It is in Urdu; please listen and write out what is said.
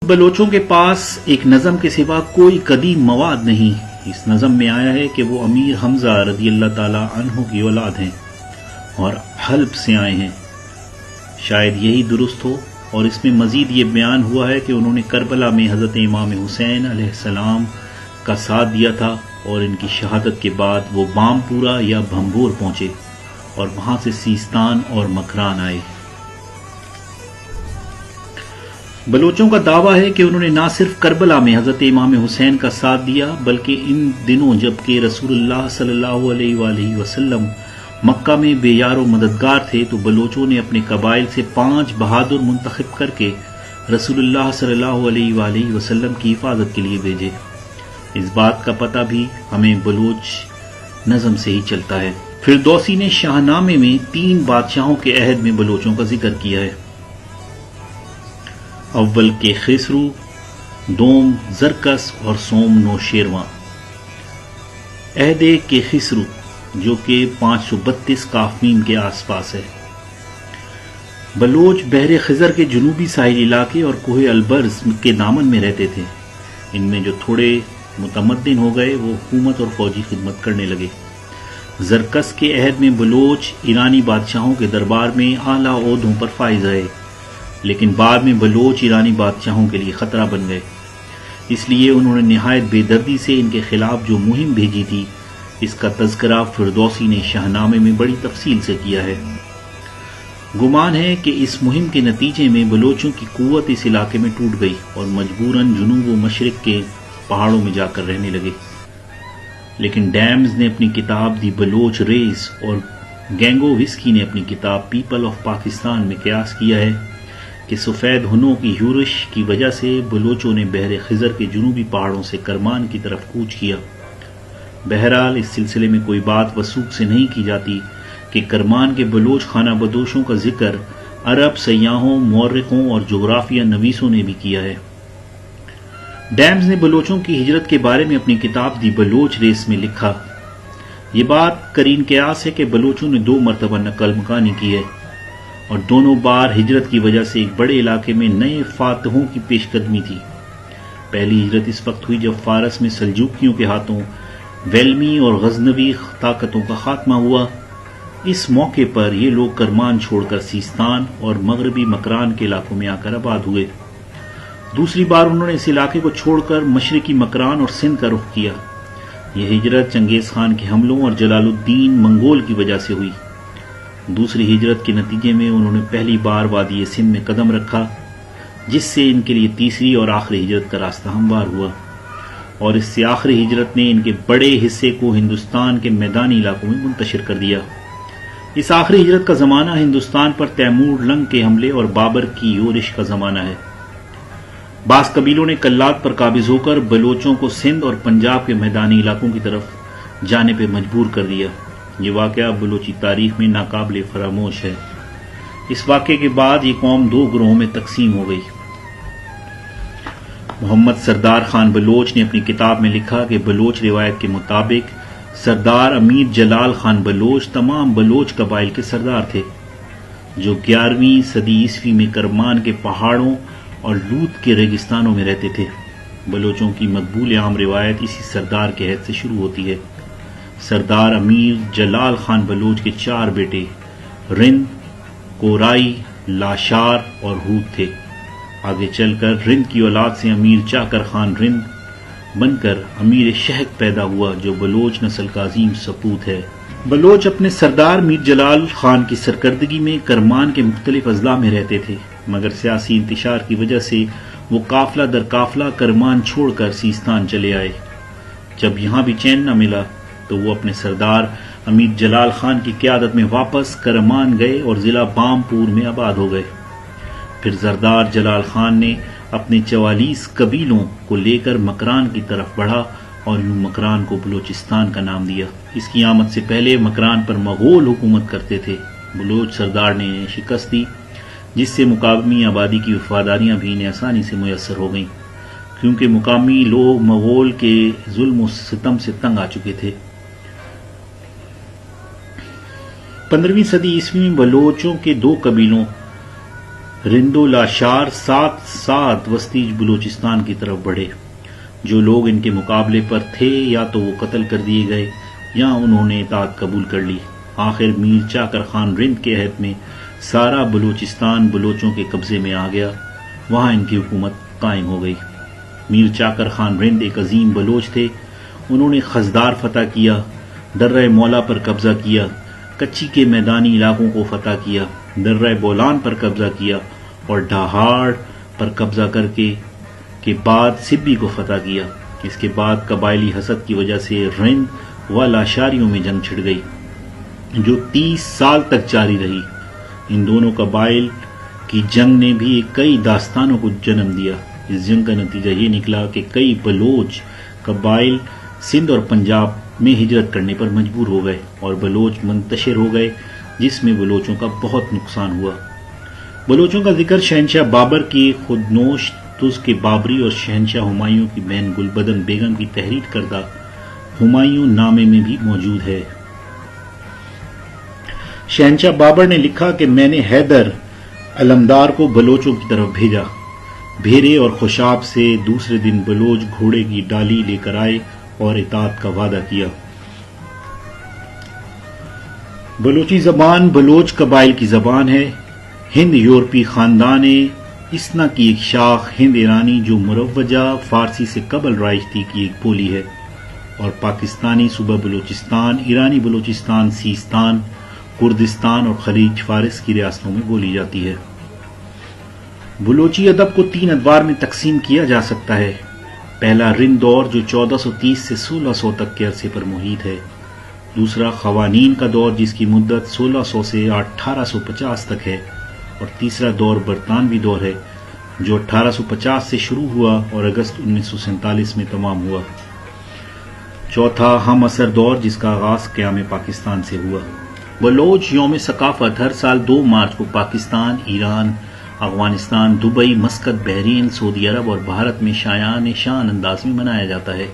بلوچوں کے پاس ایک نظم کے سوا کوئی قدیم مواد نہیں۔ اس نظم میں آیا ہے کہ وہ امیر حمزہ رضی اللہ تعالی عنہ کی اولاد ہیں اور حلب سے آئے ہیں۔ شاید یہی درست ہو، اور اس میں مزید یہ بیان ہوا ہے کہ انہوں نے کربلا میں حضرت امام حسین علیہ السلام کا ساتھ دیا تھا، اور ان کی شہادت کے بعد وہ بام پورہ یا بھمبور پہنچے اور وہاں سے سیستان اور مکران آئے۔ بلوچوں کا دعویٰ ہے کہ انہوں نے نہ صرف کربلا میں حضرت امام حسین کا ساتھ دیا، بلکہ ان دنوں جبکہ رسول اللہ صلی اللہ علیہ وآلہ وسلم مکہ میں بے یار و مددگار تھے، تو بلوچوں نے اپنے قبائل سے 5 بہادر منتخب کر کے رسول اللہ صلی اللہ علیہ وآلہ وسلم کی حفاظت کے لیے بھیجے۔ اس بات کا پتہ بھی ہمیں بلوچ نظم سے ہی چلتا ہے۔ فردوسی نے شاہ نامے میں 3 بادشاہوں کے عہد میں بلوچوں کا ذکر کیا ہے۔ اول کے خسرو، دوم زرکس اور سوم نوشیرواں۔ عہد کے خسرو جو کہ 532 کافمیم کے آس پاس ہے۔ بلوچ بحر خزر کے جنوبی ساحلی علاقے اور کوہ البرز کے دامن میں رہتے تھے۔ ان میں جو تھوڑے متمدن ہو گئے وہ حکومت اور فوجی خدمت کرنے لگے۔ زرکس کے عہد میں بلوچ ایرانی بادشاہوں کے دربار میں اعلیٰ عہدوں پر فائز رہے، لیکن بعد میں بلوچ ایرانی بادشاہوں کے لیے خطرہ بن گئے۔ اس لیے انہوں نے نہایت بے دردی سے ان کے خلاف جو مہم بھیجی تھی، اس کا تذکرہ فردوسی نے شاہ نامے میں بڑی تفصیل سے کیا ہے۔ گمان ہے کہ اس مہم کے نتیجے میں بلوچوں کی قوت اس علاقے میں ٹوٹ گئی اور مجبوراً جنوب و مشرق کے پہاڑوں میں جا کر رہنے لگے۔ لیکن ڈیمز نے اپنی کتاب دی بلوچ ریس اور گینگو وسکی نے اپنی کتاب پیپل آف پاکستان میں قیاس کیا ہے کہ سفید ہنوں کی یورش کی وجہ سے بلوچوں نے بحر خزر کے جنوبی پہاڑوں سے کرمان کی طرف کوچ کیا۔ بہرحال اس سلسلے میں کوئی بات وثوق سے نہیں کی جاتی کہ کرمان کے بلوچ خانہ بدوشوں کا ذکر عرب سیاحوں، مورخوں اور جغرافیہ نویسوں نے بھی کیا ہے۔ ڈیمز نے بلوچوں کی ہجرت کے بارے میں اپنی کتاب دی بلوچ ریس میں لکھا، یہ بات قرین قیاس ہے کہ بلوچوں نے 2 مرتبہ نقل مکانی کی ہے، اور دونوں بار ہجرت کی وجہ سے ایک بڑے علاقے میں نئے فاتحوں کی پیش قدمی تھی۔ پہلی ہجرت اس وقت ہوئی جب فارس میں سلجوکیوں کے ہاتھوں ویلمی اور غزنوی طاقتوں کا خاتمہ ہوا۔ اس موقع پر یہ لوگ کرمان چھوڑ کر سیستان اور مغربی مکران کے علاقوں میں آ کر آباد ہوئے۔ دوسری بار انہوں نے اس علاقے کو چھوڑ کر مشرقی مکران اور سندھ کا رخ کیا۔ یہ ہجرت چنگیز خان کے حملوں اور جلال الدین منگول کی وجہ سے ہوئی۔ دوسری ہجرت کے نتیجے میں انہوں نے پہلی بار وادی سندھ میں قدم رکھا، جس سے ان کے لیے تیسری اور آخری ہجرت کا راستہ ہموار ہوا، اور اس سے آخری ہجرت نے ان کے بڑے حصے کو ہندوستان کے میدانی علاقوں میں منتشر کر دیا۔ اس آخری ہجرت کا زمانہ ہندوستان پر تیمور لنگ کے حملے اور بابر کی یورش کا زمانہ ہے۔ بعض قبیلوں نے کلات پر قابض ہو کر بلوچوں کو سندھ اور پنجاب کے میدانی علاقوں کی طرف جانے پہ مجبور کر دیا۔ یہ واقعہ بلوچی تاریخ میں ناقابل فراموش ہے۔ اس واقعے کے بعد یہ قوم 2 گروہوں میں تقسیم ہو گئی۔ محمد سردار خان بلوچ نے اپنی کتاب میں لکھا کہ بلوچ روایت کے مطابق سردار امیر جلال خان بلوچ تمام بلوچ قبائل کے سردار تھے، جو 11ویں صدی عیسوی میں کرمان کے پہاڑوں اور لوت کے ریگستانوں میں رہتے تھے۔ بلوچوں کی مقبول عام روایت اسی سردار کے عہد سے شروع ہوتی ہے۔ سردار امیر جلال خان بلوچ کے 4 بیٹے رند، کورائی، لاشار اور ہود تھے۔ آگے چل کر رند کی اولاد سے امیر چاکر خان رند بن کر امیر شہک پیدا ہوا، جو بلوچ نسل کا عظیم سپوت ہے۔ بلوچ اپنے سردار میر جلال خان کی سرکردگی میں کرمان کے مختلف اضلاع میں رہتے تھے، مگر سیاسی انتشار کی وجہ سے وہ قافلہ در قافلہ کرمان چھوڑ کر سیستان چلے آئے۔ جب یہاں بھی چین نہ ملا تو وہ اپنے سردار امیر جلال خان کی قیادت میں واپس کرمان گئے اور ضلع بام پور میں آباد ہو گئے۔ پھر سردار جلال خان نے اپنے 44 قبیلوں کو لے کر مکران کی طرف بڑھا اور یوں مکران کو بلوچستان کا نام دیا۔ اس کی آمد سے پہلے مکران پر مغول حکومت کرتے تھے۔ بلوچ سردار نے شکست دی، جس سے مقامی آبادی کی وفاداریاں بھی انہیں آسانی سے میسر ہو گئیں، کیونکہ مقامی لوگ مغول کے ظلم و ستم سے تنگ آ چکے تھے۔ 15ویں صدی عیسوی میں بلوچوں کے 2 قبیلوں رند و لاشار ساتھ ساتھ وسطی بلوچستان کی طرف بڑھے. جو لوگ ان کے مقابلے پر تھے یا تو وہ قتل کر دیے گئے یا انہوں نے اطاعت قبول کر لی. آخر میر چاکر خان رند کے عہد میں سارا بلوچستان بلوچوں کے قبضے میں آ گیا. وہاں ان کی حکومت قائم ہو گئی. میر چاکر خان رند ایک عظیم بلوچ تھے. انہوں نے خزدار فتح کیا، درہ مولا پر قبضہ کیا، کچی کے میدانی علاقوں کو فتح کیا، درہ بولان پر قبضہ کیا اور ڈھاہاڑ پر قبضہ کر کے بعد سبی کو فتح کیا. اس کے بعد قبائلی حسد کی وجہ سے رند و لاشاریوں میں جنگ چھڑ گئی جو 30 سال تک جاری رہی. ان دونوں قبائل کی جنگ نے بھی کئی داستانوں کو جنم دیا. اس جنگ کا نتیجہ یہ نکلا کہ کئی بلوچ قبائل سندھ اور پنجاب میں ہجرت کرنے پر مجبور ہو گئے اور بلوچ منتشر ہو گئے، جس میں بلوچوں کا بہت نقصان ہوا. بلوچوں کا ذکر شہنشاہ بابر کی خودنوش تز کے بابری اور شہنشاہ ہمایوں کی بہن گلبدن بیگم کی تحریر کردہ ہمایوں نامے میں بھی موجود ہے. شہنشاہ بابر نے لکھا کہ میں نے حیدر علمدار کو بلوچوں کی طرف بھیجا. بھیرے اور خوشاب سے دوسرے دن بلوچ گھوڑے کی ڈالی لے کر آئے اور اطاعت کا وعدہ کیا. بلوچی زبان بلوچ قبائل کی زبان ہے. ہند یورپی خاندان اسنا کی ایک شاخ ہند ایرانی جو مروجہ فارسی سے قبل رائج کی ایک بولی ہے اور پاکستانی صوبہ بلوچستان، ایرانی بلوچستان، سیستان، کردستان اور خلیج فارس کی ریاستوں میں بولی جاتی ہے. بلوچی ادب کو 3 ادوار میں تقسیم کیا جا سکتا ہے. پہلا رند دور جو 1430 سے 1600 تک کے عرصے پر محیط ہے. دوسرا قوانین کا دور جس کی مدت 1600 سے 1850 تک ہے. اور تیسرا دور برطانوی دور ہے جو 1850 سے شروع ہوا اور اگست 1947 میں تمام ہوا. چوتھا ہم عصر دور جس کا آغاز قیام پاکستان سے ہوا. بلوچ یوم ثقافت ہر سال 2 مارچ کو پاکستان، ایران، افغانستان، دبئی، مسقط، بحرین، سعودی عرب اور بھارت میں شایان شان انداز میں منایا جاتا ہے.